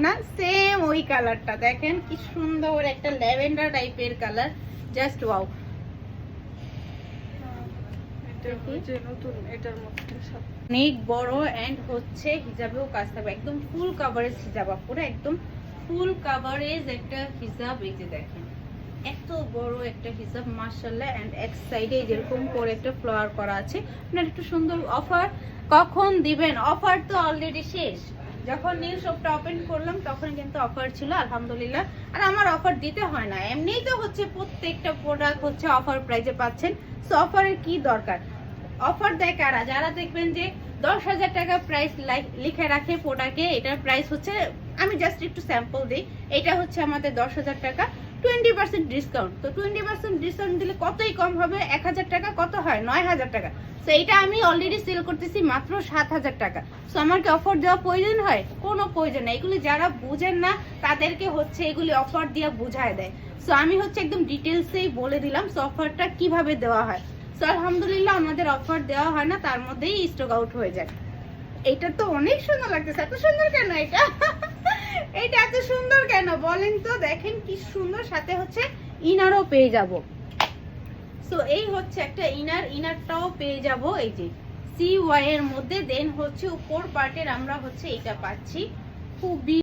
না সেম ওই কালারটা দেখেন কি সুন্দর একটা ল্যাভেন্ডার টাইপের কালার, জাস্ট ওয়াও। অনেক বড় এন্ড হচ্ছে হিজাবেও কাজ থাকবে, একদম ফুল কভারেজ হিজাব, পুরো একদম ফুল কভারেজ একটা হিজাব। এই যে দেখেন এত বড় একটা হিজাব মাশাআল্লাহ, এন্ড এক সাইডে যেরকম করে একটা ফ্লাওয়ার করা আছে। আপনার একটু সুন্দর অফার কখন দিবেন? অফার তো অলরেডি শেষ, যখন নিউ শপটা ওপেন করলাম তখন কিন্তু অফার ছিল আলহামদুলিল্লাহ। আর আমার অফার দিতে হয় না, এমনিই তো হচ্ছে প্রত্যেকটা প্রোডাক্ট হচ্ছে অফার প্রাইসে পাচ্ছেন। সো অফারের কি দরকার? অফার দেয় কারা? যারা দেখবেন যে 10,000 টাকা প্রাইস লিখে রাখে প্রোডাক্টে, এটার প্রাইস হচ্ছে, আমি জাস্ট একটু স্যাম্পল দিই, এটা হচ্ছে আমাদের 10,000 টাকা, 20% ডিসকাউন্ট। তো 20% ডিসকাউন্ট দিলে কতই কম হবে, 1,000 টাকা কত হয়, 9,000 টাকা। সো এটা আমি অলরেডি সেল করতেছি মাত্র 7,000 টাকা। সো আমার কি অফার দেওয়া প্রয়োজন হয়? কোনো প্রয়োজন নেই। এগুলি যারা বুঝেন না তাদেরকে হচ্ছে এগুলি অফার দিয়ে বুঝায় দেয়। সো আমি হচ্ছে একদম ডিটেলসেই বলে দিলাম সো অফারটা কিভাবে দেওয়া হয়। সো আলহামদুলিল্লাহ আমাদের অফার দেওয়া হয় না, তার মধ্যেই স্টক আউট হয়ে যায়। এটা তো অনেক সুন্দর লাগতেছে, এত সুন্দর কেন এটা? এটা এত সুন্দর কেন বলেন তো? দেখেন কি সুন্দর, সাথে হচ্ছে ইনারও পেয়ে যাব। সো এই হচ্ছে একটা ইনারটাও পেয়ে যাব এই যে CY এর মধ্যে। দেন হচ্ছে উপর পার্টের আমরা হচ্ছে এটা পাচ্ছি খুবই